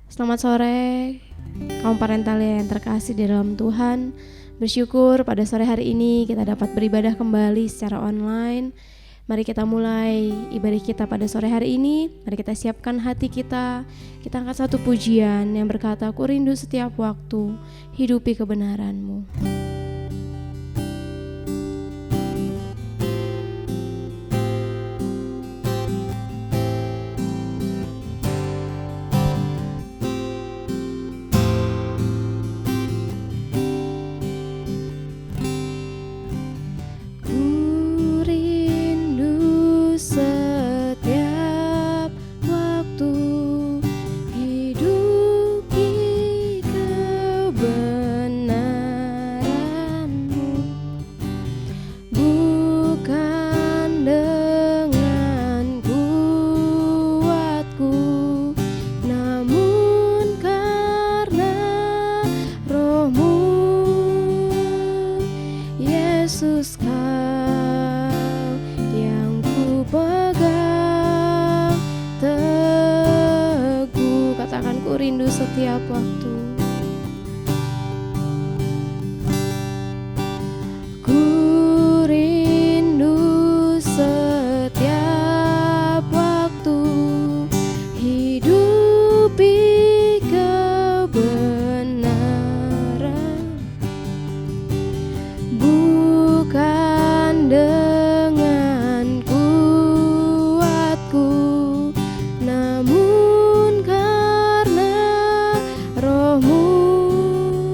Selamat sore, kaum parental yang terkasih di dalam Tuhan. Bersyukur pada sore hari ini kita dapat beribadah kembali secara online. Mari kita mulai ibadah kita pada sore hari ini. Mari kita siapkan hati kita. Kita angkat satu pujian yang berkata, "Ku rindu setiap waktu, hidupi kebenaran-Mu." Setiap waktu ku rindu setiap waktu hidupi kebenaran, bukan dengan kuatku, namun Roh-Mu,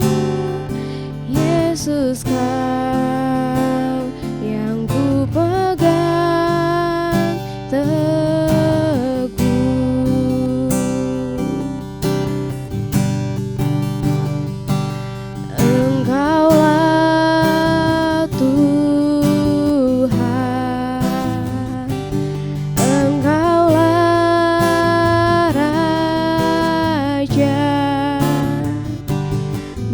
Yesus, Kau yang ku pegang teguh. Engkaulah Tuhan, Engkaulah Raja,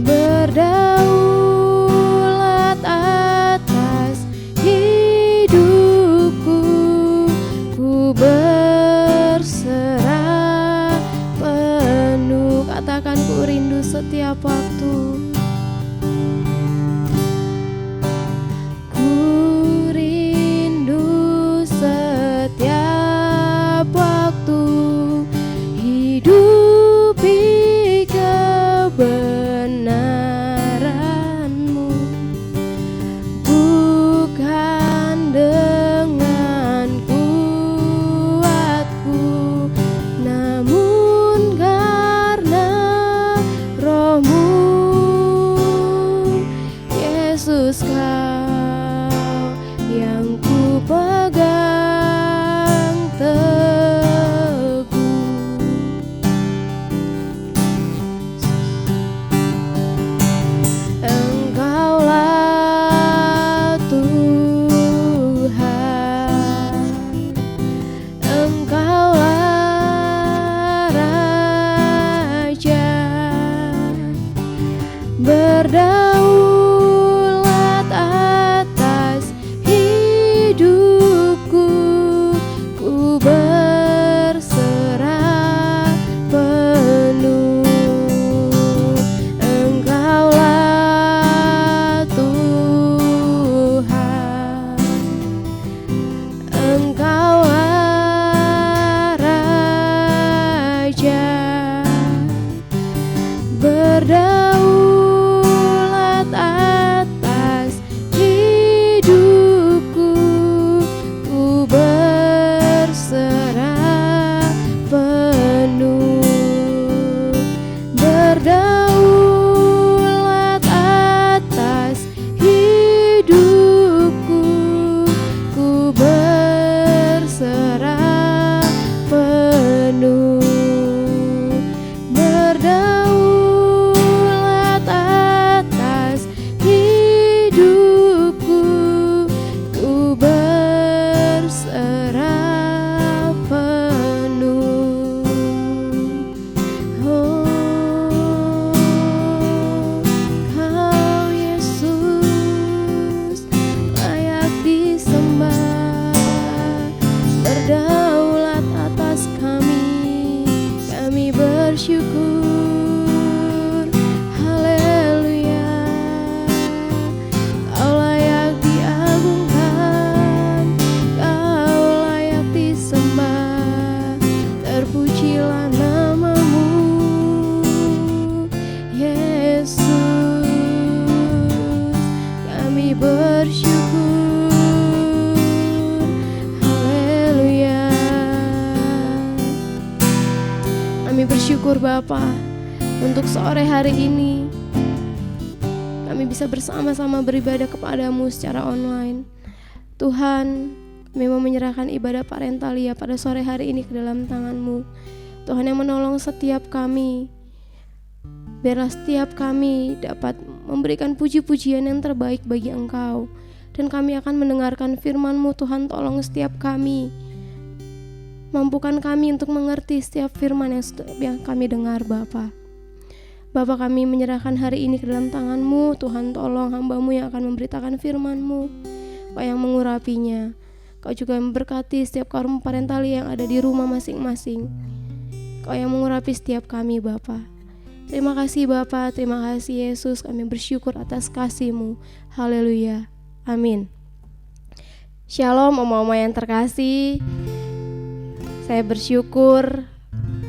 berdaulat atas hidupku, ku berserah penuh. Katakan, ku rindu setiap waktu, ku rindu setiap waktu hidupi kebenaran-Mu, bukan dengan kuatku, namun karena Roh-Mu, Yesus, Kau yang ku pegang teguh. Engkaulah Tuhan, Engkaulah Raja, berdaulat atas hidupku, ku berserah penuh. Engkaulah Tuhan, Engkaulah Raja, berdaulat atas hidupku, ku berserah penuh. Berdaulat atas hidupku, ku berserah penuh. Berdaulat atas hidupku, ku berserah penuh. Oh, Kau Yesus layak disembah, berdaulat atas kami bersyukur. bersyukur Bapa untuk sore hari ini kami bisa bersama-sama beribadah kepadamu secara online. Tuhan, kami mau menyerahkan ibadah parentalia pada sore hari ini ke dalam tangan-Mu. Tuhan yang menolong setiap kami, biarlah setiap kami dapat memberikan puji-pujian yang terbaik bagi Engkau. Dan kami akan mendengarkan firman-Mu. Tuhan, tolong setiap kami, mampukan kami untuk mengerti setiap firman yang kami dengar Bapa. Bapa, kami menyerahkan hari ini ke dalam tangan-Mu. Tuhan, tolong hamba-Mu yang akan memberitakan firman-Mu, Kau yang mengurapinya. Kau juga memberkati setiap kaum parentalia yang ada di rumah masing-masing. Kau yang mengurapi setiap kami Bapa. Terima kasih Bapa, terima kasih Yesus. Kami bersyukur atas kasih-Mu. Haleluya, amin. Shalom oma-oma yang terkasih. Saya bersyukur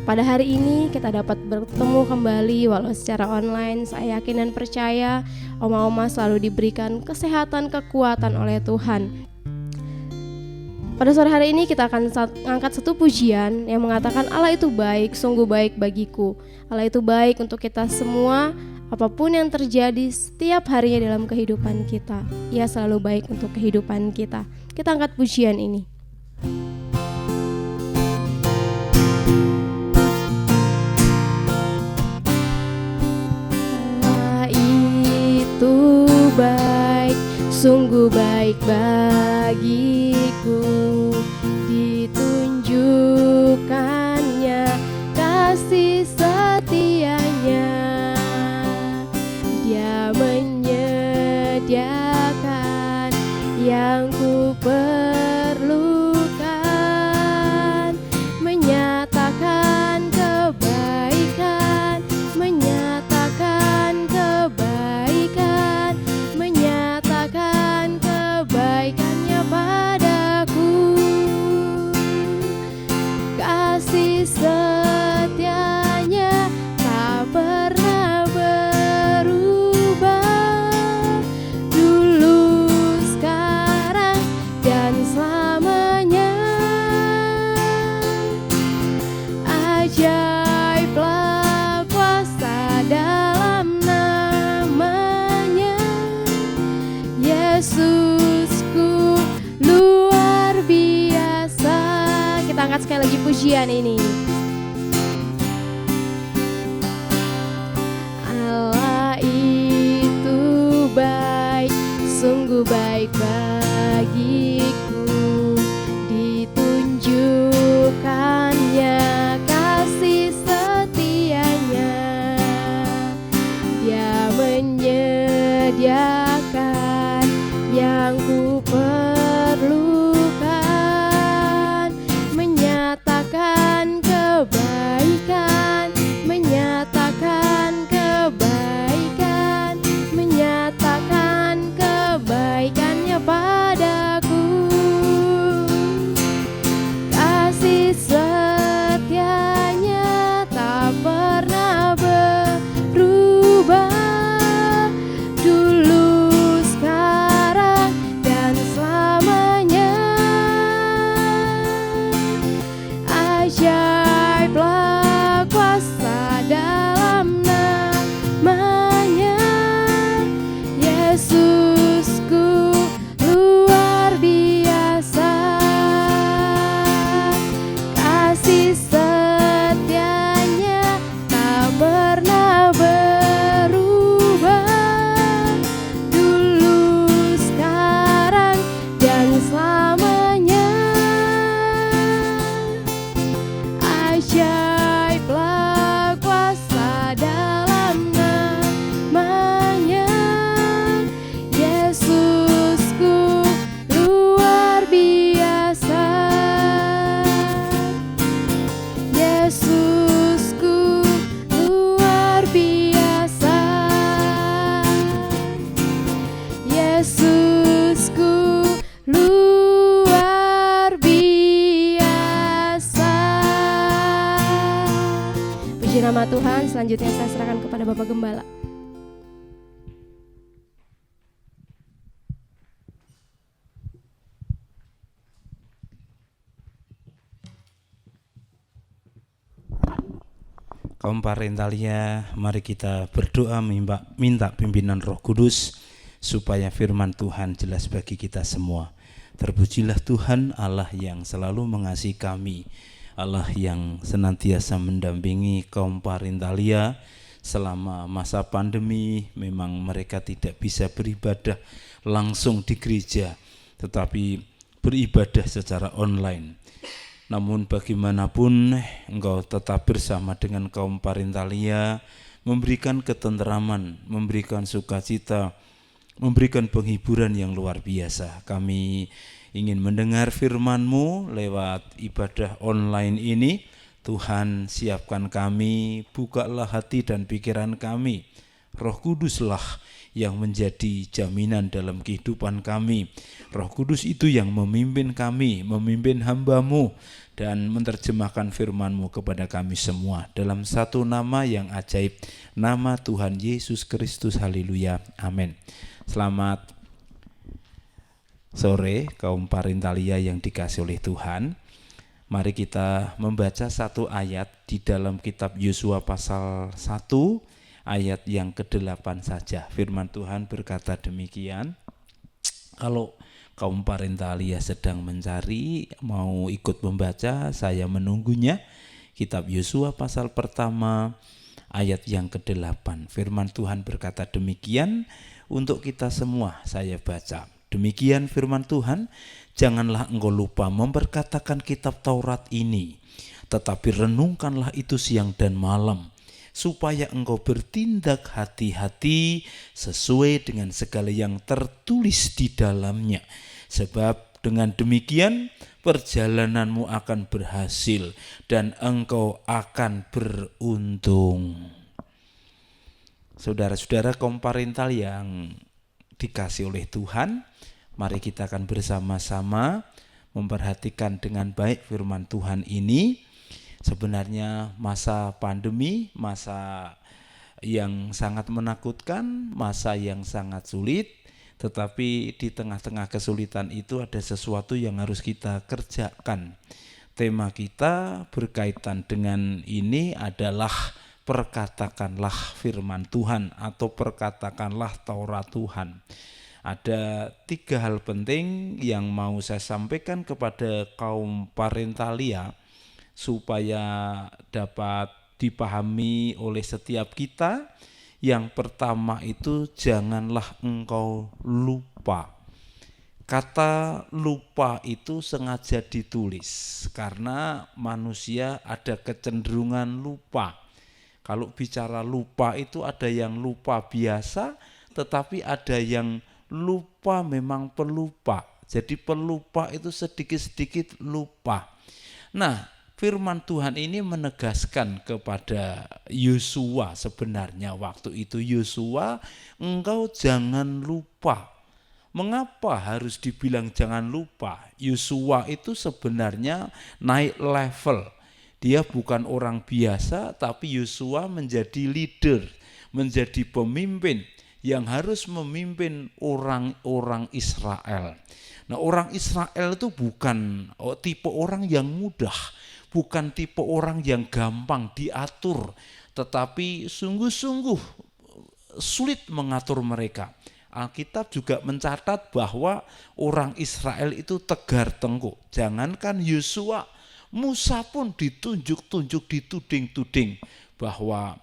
pada hari ini kita dapat bertemu kembali walau secara online. Saya yakin dan percaya oma-oma selalu diberikan kesehatan, kekuatan oleh Tuhan. Pada sore hari ini kita akan mengangkat satu pujian yang mengatakan Allah itu baik, sungguh baik bagiku. Allah itu baik untuk kita semua, apapun yang terjadi setiap harinya dalam kehidupan kita. Ia selalu baik untuk kehidupan kita. Kita angkat pujian ini. Allah itu baik, sungguh baik bagiku. Ditunjukkannya kasih setianya, Dia menyediakan yang ku perlukan, menyatakan kebaikan, menyatakan kebaikan, menyatakan kebaikannya padaku. Kasih setianya tak pernah berubah, dulu, sekarang, dan selamanya. Ajaiblah kuasa dalam namanya, Yesusku luar biasa. Kita angkat sekali lagi pujian ini. Allah itu baik, sungguh baik bagiku. Ditunjukkannya kasih setianya, Dia menyediakan yang ku perlukan, menyatakan kebaikan, menyatakan kebaikan, menyatakan kebaikannya padaku. Kasih setianya tak pernah berubah, dulu, sekarang, dan selamanya. Ajaiblah kuasa dalam namanya, Yesusku luar biasa. Kasih setianya tak pernah berubah, dulu, sekarang, dan selamanya. Ajaiblah kuasa dalam namanya, Yesusku luar biasa. Yesusku luar biasa. Yesusku luar biasa. Puji nama Tuhan. Selanjutnya saya serahkan kepada Bapak Gembala. Kaum Parentalia, mari kita berdoa minta pimpinan Roh Kudus supaya firman Tuhan jelas bagi kita semua. Terpujilah Tuhan Allah yang selalu mengasihi kami, Allah yang senantiasa mendampingi kaum Parentalia selama masa pandemi. Memang mereka tidak bisa beribadah langsung di gereja, tetapi beribadah secara online. Namun bagaimanapun engkau tetap bersama dengan kaum Parentalia, memberikan ketenteraman, memberikan sukacita, memberikan penghiburan yang luar biasa. Kami ingin mendengar firman-Mu lewat ibadah online ini. Tuhan, siapkan kami, bukalah hati dan pikiran kami. Roh Kuduslah yang menjadi jaminan dalam kehidupan kami. Roh Kudus itu yang memimpin kami, memimpin hamba-Mu dan menerjemahkan firman-Mu kepada kami semua dalam satu nama yang ajaib, nama Tuhan Yesus Kristus. Haleluya, amin. Selamat sore kaum Parentalia yang dikasihi oleh Tuhan. Mari kita membaca satu ayat di dalam kitab Yosua pasal 1 ayat yang ke-8 saja. Firman Tuhan berkata demikian. Kalau kaum Parentalia sedang mencari, mau ikut membaca, saya menunggunya. Kitab Yosua pasal pertama ayat yang ke-8. Firman Tuhan berkata demikian untuk kita semua. Saya baca. Demikian firman Tuhan, janganlah engkau lupa memperkatakan kitab Taurat ini, tetapi renungkanlah itu siang dan malam, supaya engkau bertindak hati-hati sesuai dengan segala yang tertulis di dalamnya. Sebab dengan demikian perjalananmu akan berhasil dan engkau akan beruntung. Saudara-saudara kaum parental yang dikasihi oleh Tuhan, mari kita akan bersama-sama memperhatikan dengan baik firman Tuhan ini. Sebenarnya masa pandemi, masa yang sangat menakutkan, masa yang sangat sulit, tetapi di tengah-tengah kesulitan itu ada sesuatu yang harus kita kerjakan. Tema kita berkaitan dengan ini adalah perkatakanlah firman Tuhan atau perkatakanlah Taurat Tuhan. Ada 3 hal penting yang mau saya sampaikan kepada kaum Parentalia supaya dapat dipahami oleh setiap kita. Yang pertama itu, janganlah engkau lupa. Kata lupa itu sengaja ditulis karena manusia ada kecenderungan lupa. Kalau bicara lupa itu ada yang lupa biasa, tetapi ada yang lupa memang pelupa. Jadi pelupa itu sedikit-sedikit lupa. Nah, firman Tuhan ini menegaskan kepada Yosua, sebenarnya waktu itu Yosua, engkau jangan lupa. Mengapa harus dibilang jangan lupa? Yosua itu sebenarnya naik level. Dia bukan orang biasa, tapi Yosua menjadi leader, menjadi pemimpin yang harus memimpin orang-orang Israel. Nah, orang Israel itu bukan tipe orang yang mudah, bukan tipe orang yang gampang diatur, tetapi sungguh-sungguh sulit mengatur mereka. Alkitab juga mencatat bahwa orang Israel itu tegar tengkuk. Jangankan Yosua, Musa pun ditunjuk-tunjuk, dituding-tuding bahwa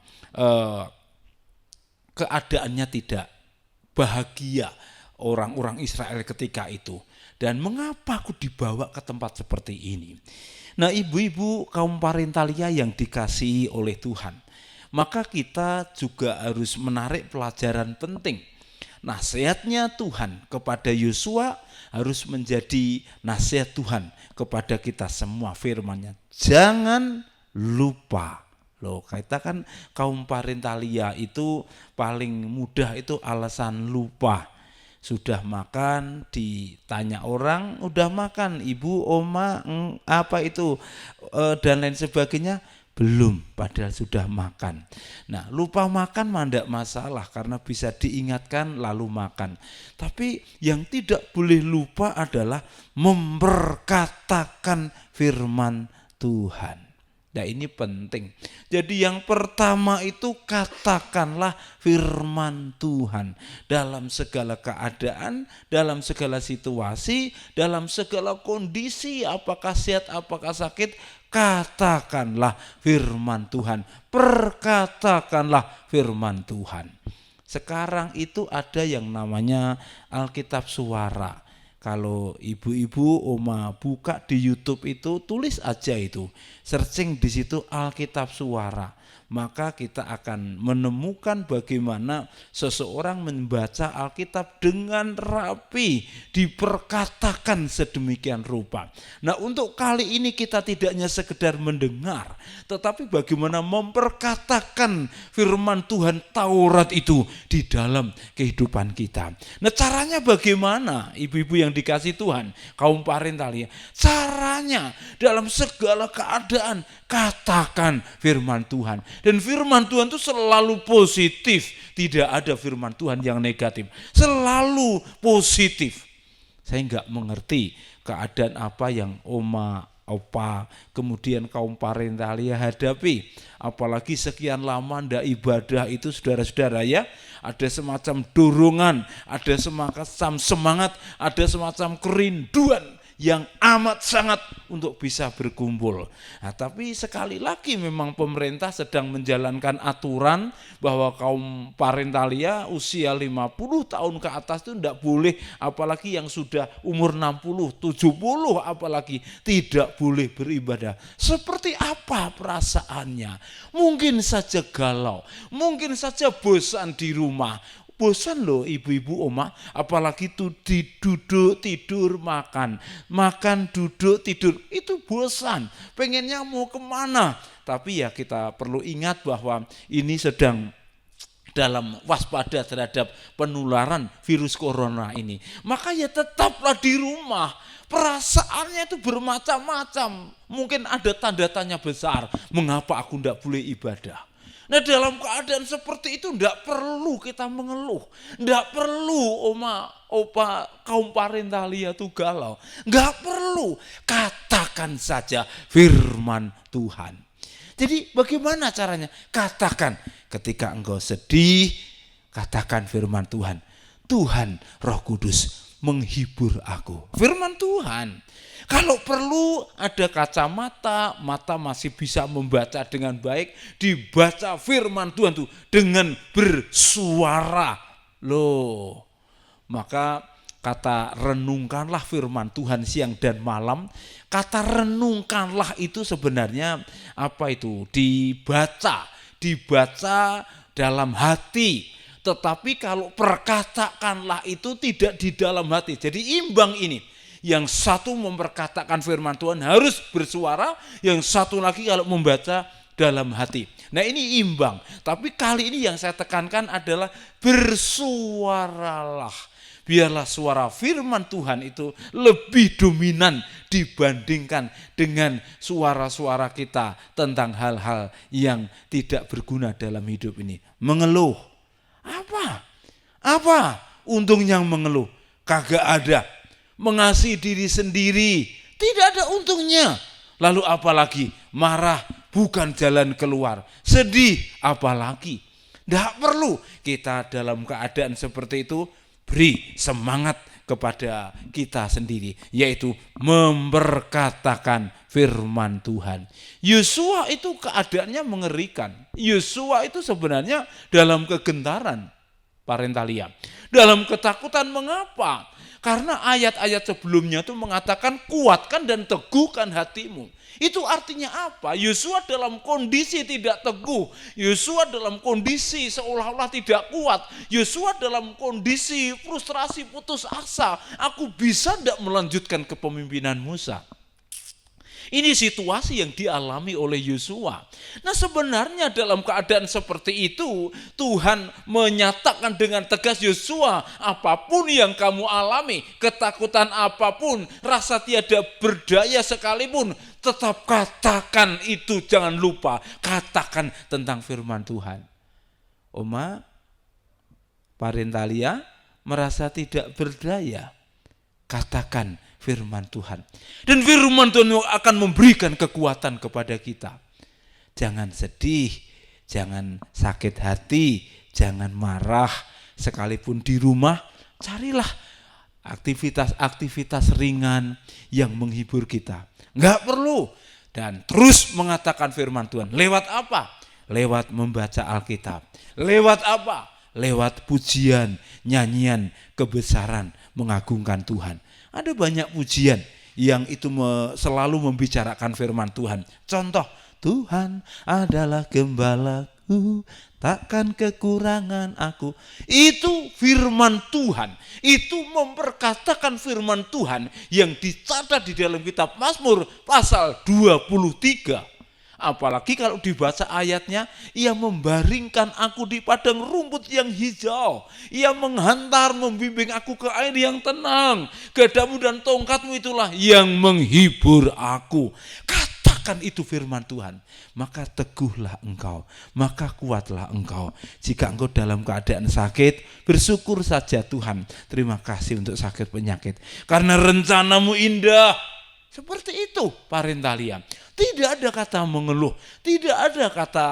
keadaannya tidak bahagia orang-orang Israel ketika itu. Dan mengapa aku dibawa ke tempat seperti ini? Nah, ibu-ibu kaum Parentalia yang dikasihi oleh Tuhan, maka kita juga harus menarik pelajaran penting. Nasihatnya Tuhan kepada Yosua harus menjadi nasihat Tuhan kepada kita semua. Firman-Nya, jangan lupa. Loh, kita kan kaum Parentalia itu paling mudah itu alasan lupa. Sudah makan, ditanya orang, udah makan ibu, oma, apa itu, dan lain sebagainya. Belum, padahal sudah makan. Nah, lupa makan tidak masalah karena bisa diingatkan lalu makan. Tapi yang tidak boleh lupa adalah memperkatakan firman Tuhan. Nah ini penting. Jadi yang pertama itu katakanlah firman Tuhan. Dalam segala keadaan, dalam segala situasi, dalam segala kondisi, apakah sehat, apakah sakit, katakanlah firman Tuhan. Perkatakanlah firman Tuhan. Sekarang itu ada yang namanya Alkitab Suara. Kalau ibu-ibu, oma buka di YouTube itu, tulis aja itu, searching di situ Alkitab Suara. Maka kita akan menemukan bagaimana seseorang membaca Alkitab dengan rapi, diperkatakan sedemikian rupa. Nah untuk kali ini kita tidak hanya sekedar mendengar, tetapi bagaimana memperkatakan firman Tuhan Taurat itu di dalam kehidupan kita. Nah caranya bagaimana ibu-ibu yang dikasih Tuhan, kaum parentalia? Caranya dalam segala keadaan katakan firman Tuhan. Dan firman Tuhan itu selalu positif. Tidak ada firman Tuhan yang negatif. Selalu positif. Saya enggak mengerti keadaan apa yang oma, opa, kemudian kaum parentalia hadapi. Apalagi sekian lama ndak ibadah itu saudara-saudara ya. Ada semacam dorongan, ada semacam semangat, ada semacam kerinduan yang amat sangat untuk bisa berkumpul. Nah, tapi sekali lagi memang pemerintah sedang menjalankan aturan bahwa kaum parentalia usia 50 tahun ke atas itu tidak boleh, apalagi yang sudah umur 60, 70 apalagi tidak boleh beribadah. Seperti apa perasaannya? Mungkin saja galau, mungkin saja bosan di rumah. Bosan loh ibu-ibu oma, apalagi tuh duduk tidur makan duduk tidur, itu bosan, pengennya mau kemana. Tapi ya kita perlu ingat bahwa ini sedang dalam waspada terhadap penularan virus corona ini. Maka ya tetaplah di rumah. Perasaannya itu bermacam-macam. Mungkin ada tanda tanya besar, mengapa aku tidak boleh ibadah? Nah dalam keadaan seperti itu tidak perlu kita mengeluh, tidak perlu oma, opa, kaum parentalia itu galau, nggak perlu, katakan saja firman Tuhan. Jadi bagaimana caranya? Katakan ketika engkau sedih, katakan firman Tuhan. Tuhan Roh Kudus menghibur aku. Firman Tuhan. Kalau perlu ada kacamata, mata masih bisa membaca dengan baik, dibaca firman Tuhan tuh dengan bersuara. Loh, maka kata renungkanlah firman Tuhan siang dan malam. Kata renungkanlah itu sebenarnya apa itu? Dibaca dalam hati. Tetapi kalau perkatakanlah itu tidak di dalam hati. Jadi imbang ini. Yang satu memperkatakan firman Tuhan harus bersuara, yang satu lagi kalau membaca dalam hati. Nah ini imbang, tapi kali ini yang saya tekankan adalah bersuaralah. Biarlah suara firman Tuhan itu lebih dominan dibandingkan dengan suara-suara kita tentang hal-hal yang tidak berguna dalam hidup ini. Mengeluh, apa untungnya mengeluh? Kagak ada. Mengasihi diri sendiri, tidak ada untungnya. Lalu apalagi marah bukan jalan keluar, sedih apalagi. Tidak perlu kita dalam keadaan seperti itu beri semangat kepada kita sendiri, yaitu memperkatakan firman Tuhan. Yosua itu keadaannya mengerikan. Yosua itu sebenarnya dalam kegentaran parentalia, dalam ketakutan. Mengapa? Karena ayat-ayat sebelumnya itu mengatakan kuatkan dan teguhkan hatimu. Itu artinya apa? Yosua dalam kondisi tidak teguh. Yosua dalam kondisi seolah-olah tidak kuat. Yosua dalam kondisi frustrasi, putus asa. Aku bisa tidak melanjutkan kepemimpinan Musa? Ini situasi yang dialami oleh Yosua. Nah sebenarnya dalam keadaan seperti itu Tuhan menyatakan dengan tegas, Yosua, apapun yang kamu alami, ketakutan apapun, rasa tiada berdaya sekalipun, tetap katakan itu, jangan lupa katakan tentang firman Tuhan. Oma, parentalia merasa tidak berdaya, katakan firman Tuhan. Dan firman Tuhan akan memberikan kekuatan kepada kita. Jangan sedih, jangan sakit hati, jangan marah. Sekalipun di rumah, carilah aktivitas-aktivitas ringan yang menghibur kita. Enggak perlu. Dan terus mengatakan firman Tuhan. Lewat apa? Lewat membaca Alkitab. Lewat apa? Lewat pujian, nyanyian, kebesaran, mengagungkan Tuhan. Ada banyak pujian yang itu selalu membicarakan firman Tuhan. Contoh, Tuhan adalah gembalaku, takkan kekurangan aku. Itu firman Tuhan. Itu memperkatakan firman Tuhan yang dicatat di dalam kitab Mazmur pasal 23. Apalagi kalau dibaca ayatnya, ia membaringkan aku di padang rumput yang hijau. Ia menghantar, membimbing aku ke air yang tenang. Gadamu dan tongkatmu itulah yang menghibur aku. Katakan itu firman Tuhan. Maka teguhlah engkau, maka kuatlah engkau. Jika engkau dalam keadaan sakit, bersyukur saja Tuhan. Terima kasih untuk sakit penyakit. Karena rencanamu indah. Seperti itu parentalia. Tidak ada kata mengeluh, tidak ada kata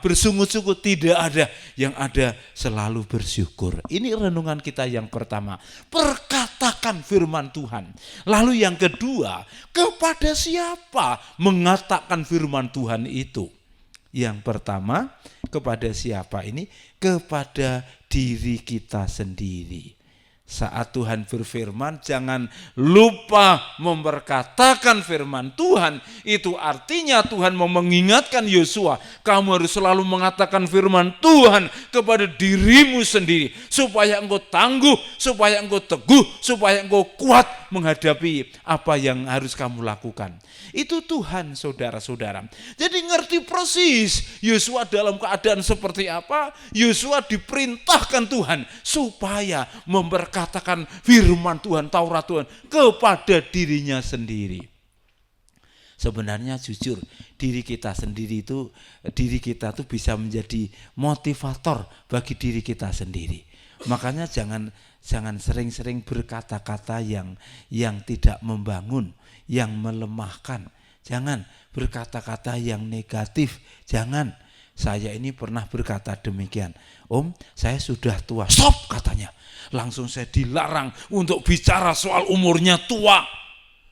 bersungut-sungut, tidak ada. Yang ada selalu bersyukur. Ini renungan kita yang pertama. Perkatakan firman Tuhan. Lalu yang kedua, kepada siapa mengatakan firman Tuhan itu? Yang pertama, kepada siapa ini? Kepada diri kita sendiri. Saat Tuhan berfirman, jangan lupa memperkatakan firman Tuhan. Itu artinya Tuhan mau mengingatkan Yosua, kamu harus selalu mengatakan firman Tuhan kepada dirimu sendiri. Supaya engkau tangguh, supaya engkau teguh, supaya engkau kuat menghadapi apa yang harus kamu lakukan. Itu Tuhan, saudara-saudara. Jadi ngerti persis Yosua dalam keadaan seperti apa. Yosua diperintahkan Tuhan supaya memperkatakan firman Tuhan, Taurat Tuhan kepada dirinya sendiri. Sebenarnya jujur, diri kita sendiri itu, diri kita tuh bisa menjadi motivator bagi diri kita sendiri. Makanya jangan sering-sering berkata-kata yang tidak membangun, yang melemahkan. Jangan berkata-kata yang negatif. Jangan. Saya ini pernah berkata demikian. Om, saya sudah tua. Stop katanya. Langsung saya dilarang untuk bicara soal umurnya tua.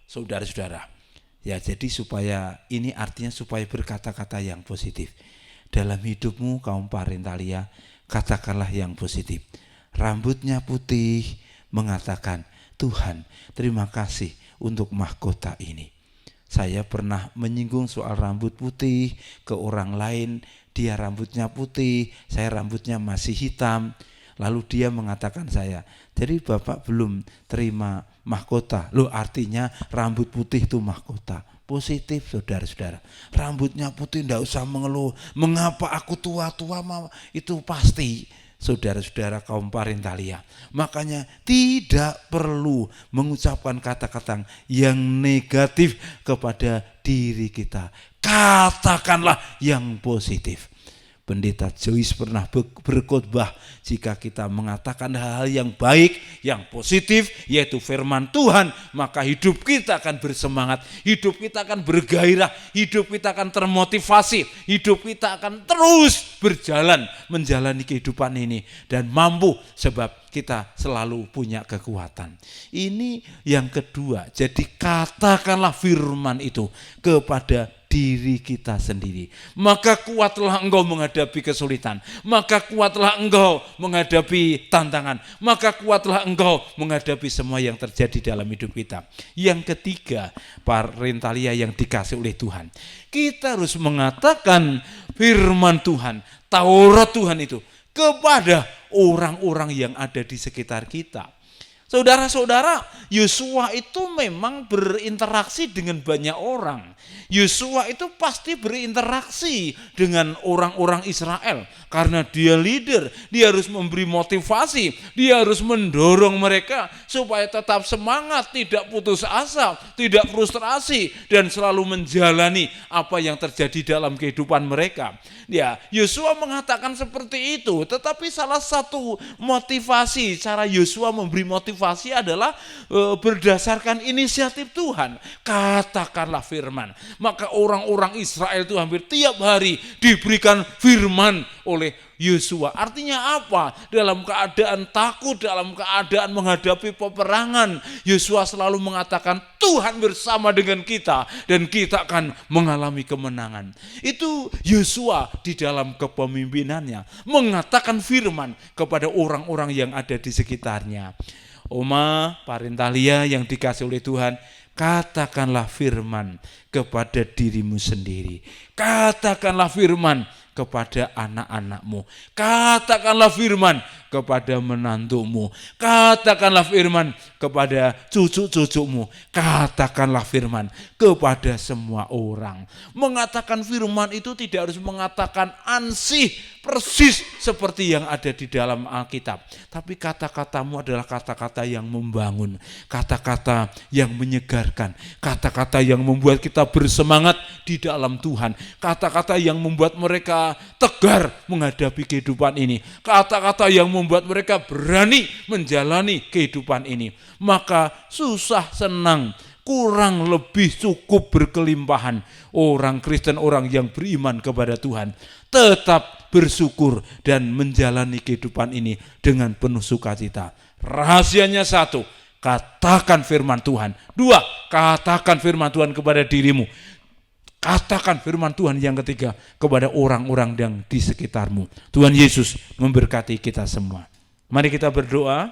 Saudara-saudara. Ya, jadi supaya ini artinya supaya berkata-kata yang positif. Dalam hidupmu kaum parentalia, katakanlah yang positif. Rambutnya putih, mengatakan, Tuhan, terima kasih untuk mahkota ini. Saya pernah menyinggung soal rambut putih ke orang lain. Dia rambutnya putih, saya rambutnya masih hitam. Lalu dia mengatakan saya, jadi Bapak belum terima mahkota. Loh, artinya rambut putih itu mahkota. Positif, saudara-saudara. Rambutnya putih, tidak usah mengeluh. Mengapa aku tua-tua? Itu pasti. Saudara-saudara kaum parentalia. Makanya tidak perlu mengucapkan kata-kata yang negatif kepada diri kita. Katakanlah yang positif. Pendeta Joyce pernah berkhotbah, jika kita mengatakan hal-hal yang baik, yang positif, yaitu firman Tuhan, maka hidup kita akan bersemangat, hidup kita akan bergairah, hidup kita akan termotivasi, hidup kita akan terus berjalan menjalani kehidupan ini dan mampu sebab kita selalu punya kekuatan. Ini yang kedua. Jadi katakanlah firman itu kepada diri kita sendiri. Maka kuatlah engkau menghadapi kesulitan. Maka kuatlah engkau menghadapi tantangan. Maka kuatlah engkau menghadapi semua yang terjadi dalam hidup kita. Yang ketiga, parentalia yang dikasih oleh Tuhan. Kita harus mengatakan firman Tuhan, Taurat Tuhan itu kepada orang-orang yang ada di sekitar kita. Saudara-saudara, Yosua itu memang berinteraksi dengan banyak orang. Yosua itu pasti berinteraksi dengan orang-orang Israel. Karena dia leader, dia harus memberi motivasi, dia harus mendorong mereka supaya tetap semangat, tidak putus asa, tidak frustrasi, dan selalu menjalani apa yang terjadi dalam kehidupan mereka. Ya, Yosua mengatakan seperti itu, tetapi salah satu motivasi, cara Yosua memberi motivasi motivasi adalah berdasarkan inisiatif Tuhan. Katakanlah firman. Maka orang-orang Israel itu hampir tiap hari diberikan firman oleh Yosua. Artinya apa? Dalam keadaan takut, dalam keadaan menghadapi peperangan, Yosua selalu mengatakan Tuhan bersama dengan kita dan kita akan mengalami kemenangan. Itu Yosua di dalam kepemimpinannya mengatakan firman kepada orang-orang yang ada di sekitarnya. Oma Parintalia yang dikasih oleh Tuhan, katakanlah firman kepada dirimu sendiri. Katakanlah firman kepada anak-anakmu. Katakanlah firman kepada menantumu. Katakanlah firman kepada cucu-cucumu. Katakanlah firman kepada semua orang. Mengatakan firman itu tidak harus mengatakan ansih persis seperti yang ada di dalam Alkitab. Tapi kata-katamu adalah kata-kata yang membangun. Kata-kata yang menyegarkan. Kata-kata yang membuat kita bersemangat di dalam Tuhan. Kata-kata yang membuat mereka tegar menghadapi kehidupan ini. Kata-kata yang membuat mereka berani menjalani kehidupan ini. Maka susah senang, kurang lebih cukup berkelimpahan. Orang Kristen, orang yang beriman kepada Tuhan, tetap bersyukur dan menjalani kehidupan ini dengan penuh sukacita. Rahasianya satu, katakan firman Tuhan. Dua, katakan firman Tuhan kepada dirimu. Katakan firman Tuhan yang ketiga kepada orang-orang yang di sekitarmu. Tuhan Yesus memberkati kita semua. Mari kita berdoa.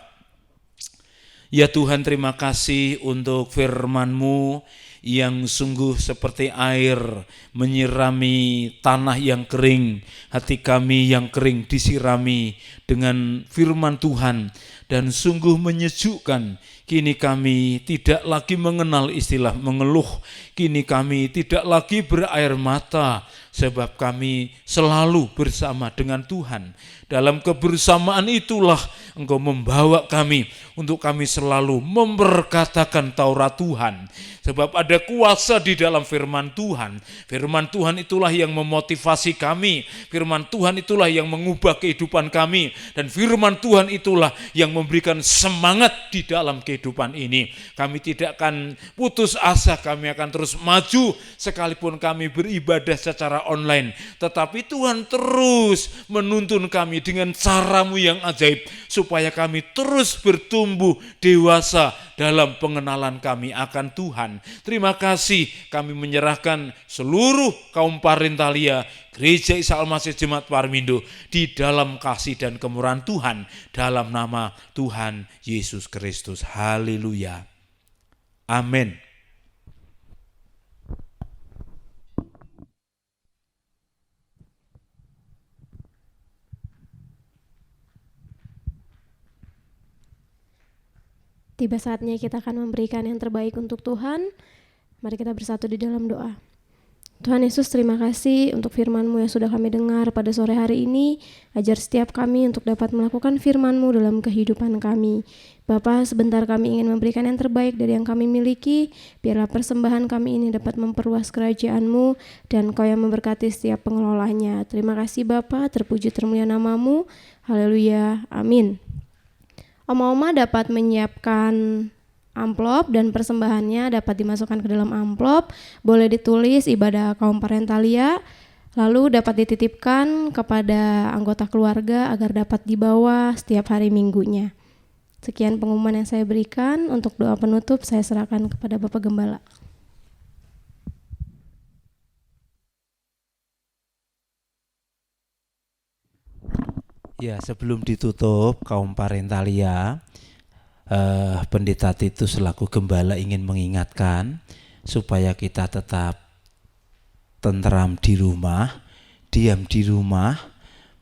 Ya Tuhan, terima kasih untuk firman-Mu yang sungguh seperti air menyirami tanah yang kering. Hati kami yang kering disirami dengan firman Tuhan dan sungguh menyejukkan. Kini kami tidak lagi mengenal istilah mengeluh. Kini kami tidak lagi berair mata, sebab kami selalu bersama dengan Tuhan. Dalam kebersamaan itulah Engkau membawa kami untuk kami selalu memperkatakan Taurat Tuhan. Sebab ada kuasa di dalam firman Tuhan. Firman Tuhan itulah yang memotivasi kami. Firman Tuhan itulah yang mengubah kehidupan kami. Dan firman Tuhan itulah yang memberikan semangat di dalam kehidupan ini. Kami tidak akan putus asa, kami akan terus maju sekalipun kami beribadah secara online. Tetapi Tuhan terus menuntun kami dengan cara-Mu yang ajaib supaya kami terus bertumbuh dewasa dalam pengenalan kami akan Tuhan. Terima kasih, kami menyerahkan seluruh kaum Parintalia Gereja Isa Almasih Jemaat Parmindo di dalam kasih dan kemurahan Tuhan, dalam nama Tuhan Yesus Kristus. Haleluya. Amin. Tiba saatnya kita akan memberikan yang terbaik untuk Tuhan. Mari kita bersatu di dalam doa. Tuhan Yesus, terima kasih untuk firman-Mu yang sudah kami dengar pada sore hari ini. Ajar setiap kami untuk dapat melakukan firman-Mu dalam kehidupan kami. Bapa, sebentar kami ingin memberikan yang terbaik dari yang kami miliki. Biarlah persembahan kami ini dapat memperluas kerajaan-Mu dan Kau yang memberkati setiap pengelolanya. Terima kasih Bapa, terpuji termulia nama-Mu. Haleluya, amin. Oma-oma dapat menyiapkan amplop dan persembahannya dapat dimasukkan ke dalam amplop. Boleh ditulis ibadah kaum Parentalia, lalu dapat dititipkan kepada anggota keluarga agar dapat dibawa setiap hari minggunya. Sekian pengumuman yang saya berikan. Untuk doa penutup saya serahkan kepada Bapak Gembala. Ya, sebelum ditutup kaum Parentalia, Pendeta Titus selaku gembala ingin mengingatkan supaya kita tetap tenteram di rumah, diam di rumah,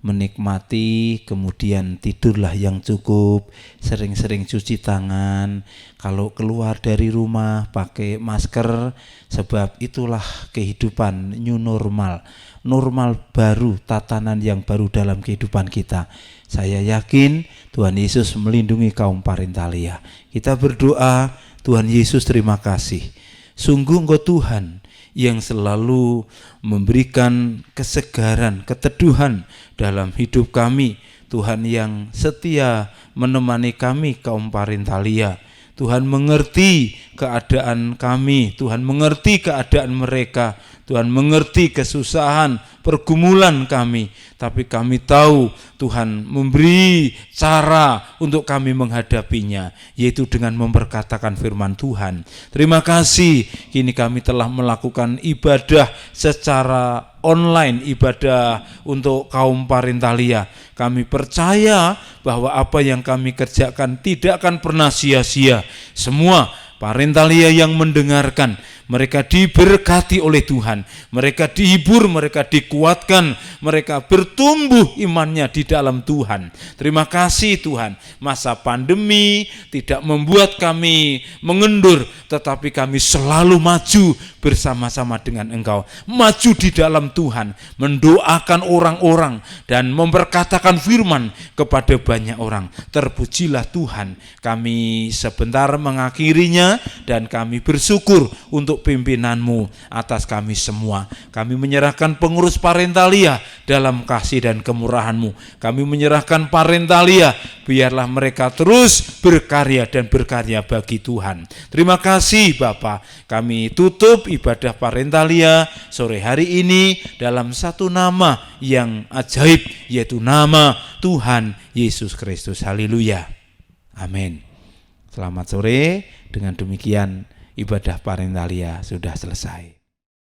menikmati, kemudian tidurlah yang cukup, sering-sering cuci tangan, kalau keluar dari rumah pakai masker, sebab itulah kehidupan new normal. Normal baru, tatanan yang baru dalam kehidupan kita. Saya yakin Tuhan Yesus melindungi kaum Parentalia. Kita berdoa, Tuhan Yesus terima kasih. Sungguh Engkau Tuhan yang selalu memberikan kesegaran, keteduhan dalam hidup kami. Tuhan yang setia menemani kami kaum Parentalia. Tuhan mengerti keadaan kami, Tuhan mengerti keadaan mereka, Tuhan mengerti kesusahan, pergumulan kami. Tapi kami tahu Tuhan memberi cara untuk kami menghadapinya, yaitu dengan memperkatakan firman Tuhan. Terima kasih, kini kami telah melakukan ibadah secara online, ibadah untuk kaum Parentalia. Kami percaya bahwa apa yang kami kerjakan tidak akan pernah sia-sia. Semua Parentalia yang mendengarkan, mereka diberkati oleh Tuhan, mereka dihibur, mereka dikuatkan, mereka bertumbuh imannya di dalam Tuhan. Terima kasih Tuhan, masa pandemi tidak membuat kami mengendur, tetapi kami selalu maju bersama-sama dengan Engkau, maju di dalam Tuhan, mendoakan orang-orang dan memperkatakan firman kepada banyak orang. Terpujilah Tuhan. Kami sebentar mengakhirinya dan kami bersyukur untuk pimpinan-Mu atas kami semua. Kami menyerahkan pengurus Parentalia dalam kasih dan kemurahan-Mu. Kami menyerahkan Parentalia, biarlah mereka terus berkarya dan berkarya bagi Tuhan. Terima kasih Bapa. Kami tutup ibadah Parentalia sore hari ini dalam satu nama yang ajaib, yaitu nama Tuhan Yesus Kristus. Haleluya. Amin. Selamat sore. Dengan demikian ibadah Parentalia sudah selesai.